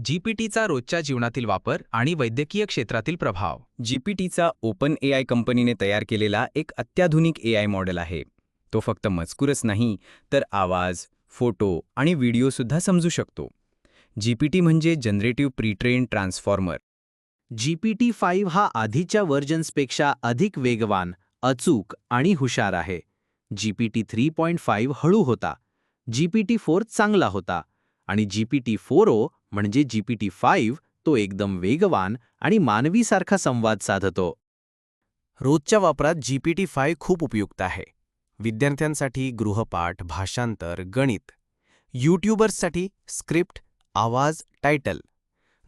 जीपीटीचा रोजच्या जीवनातील वापर आणि वैद्यकीय क्षेत्रातील प्रभाव. जीपीटीचा ओपन एआय कंपनीने तयार केलेला एक अत्याधुनिक एआय मॉडेल आहे. तो फक्त मजकूरच नाही तर आवाज, फोटो आणि व्हिडिओसुद्धा समजू शकतो. जीपीटी म्हणजे जनरेटिव्ह प्रीट्रेन ट्रान्सफॉर्मर. GPT-5 हा आधीच्या व्हर्जन्सपेक्षा अधिक वेगवान, अचूक आणि हुशार आहे. GPT-3.5 हळू होता, GPT-4 चांगला होता आणि GPT-4o म्हणजे GPT-5 तो एकदम वेगवान आणि मानवीसारखा संवाद साधतो. रोजच्या वापरात GPT-5 खूप उपयुक्त आहे. विद्यार्थ्यांसाठी गृहपाठ, भाषांतर, गणित, यूट्यूबर्ससाठी स्क्रिप्ट, आवाज, टायटल,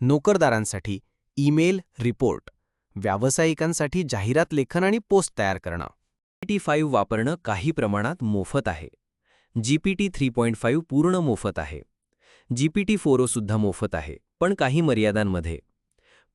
नोकरदारांसाठी ईमेल, रिपोर्ट, व्यावसायिकांसाठी जाहिरात लेखन आणि पोस्ट तयार करणं. GPT-5 वापरणं काही प्रमाणात मोफत आहे. GPT-3.5 पूर्ण मोफत आहे. GPT-4o सुद्धा मोफत आहे, पण काही मर्यादांमध्ये.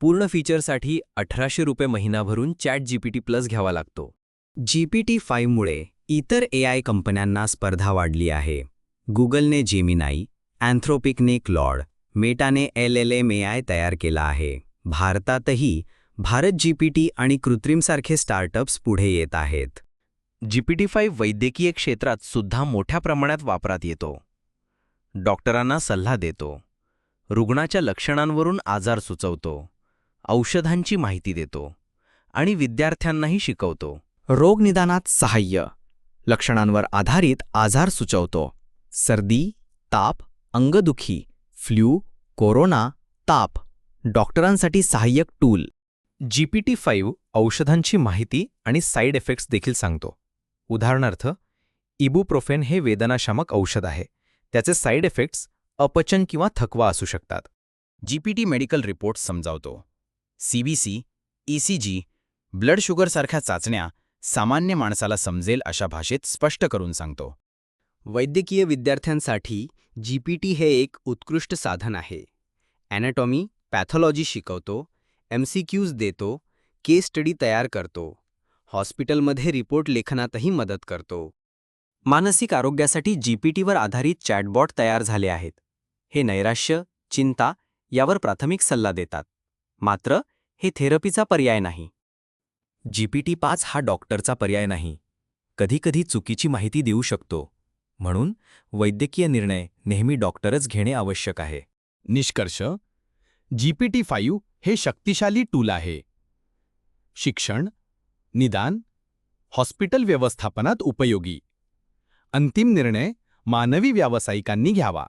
पूर्ण फीचरसाठी ₹1800 महिना भरून ChatGPT+ घ्यावा लागतो. GPT-5मुळे इतर एआय कंपन्यांना स्पर्धा वाढली आहे. गुगलने जेमिनाई, अँथ्रोपिकने क्लॉड, मेटाने LLM AI तयार केला आहे. भारतातही भारत जीपीटी आणि कृत्रिमसारखे स्टार्टअप्स पुढे येत आहेत. GPT-5 वैद्यकीय क्षेत्रात सुद्धा मोठ्या प्रमाणात वापरात येतो. डॉक्टरांना सल्ला देतो, रुग्णाच्या लक्षणांवरून आजार सुचवतो, औषधांची माहिती देतो आणि विद्यार्थ्यांनाही शिकवतो. रोगनिदानात सहाय्य, लक्षणांवर आधारित आजार सुचवतो. सर्दी, ताप, अंगदुखी, फ्लू, कोरोना, ताप, डॉक्टरांसाठी सहाय्यक टूल. GPT-5 औषधांची माहिती आणि साईड इफेक्ट्स देखील सांगतो. उदाहरणार्थ, इबुप्रोफेन हे वेदनाशामक औषध आहे. त्याचे साईड इफेक्ट्स अपचन किंवा थकवा असू शकतात. GPT मेडिकल रिपोर्ट्स समजावतो. CBC, ECG, ब्लड शुगरसारख्या चाचण्या सामान्य माणसाला समजेल अशा भाषेत स्पष्ट करून सांगतो. वैद्यकीय विद्यार्थ्यांसाठी GPT हे एक उत्कृष्ट साधन आहे. ॲनाटॉमी, पॅथॉलॉजी शिकवतो, MCQs देतो, केस स्टडी तयार करतो, हॉस्पिटलमध्ये रिपोर्ट लेखनातही मदत करतो. मानसिक आरोग्यासाठी जीपीटीवर आधारित चॅटबॉट तयार झाले आहेत. हे नैराश्य, चिंता यावर प्राथमिक सल्ला देतात. मात्र हे थेरपीचा पर्याय नाही. GPT-5 हा डॉक्टरचा पर्याय नाही. कधीकधी चुकीची माहिती देऊ शकतो. म्हणून वैद्यकीय निर्णय नेहमी डॉक्टरच घेणे आवश्यक आहे. निष्कर्ष: GPT-5 हे शक्तिशाली टूल आहे. शिक्षण, निदान, हॉस्पिटल व्यवस्थापनात उपयोगी. अंतिम निर्णय मानवी व्यावसायिकांनी घ्यावा.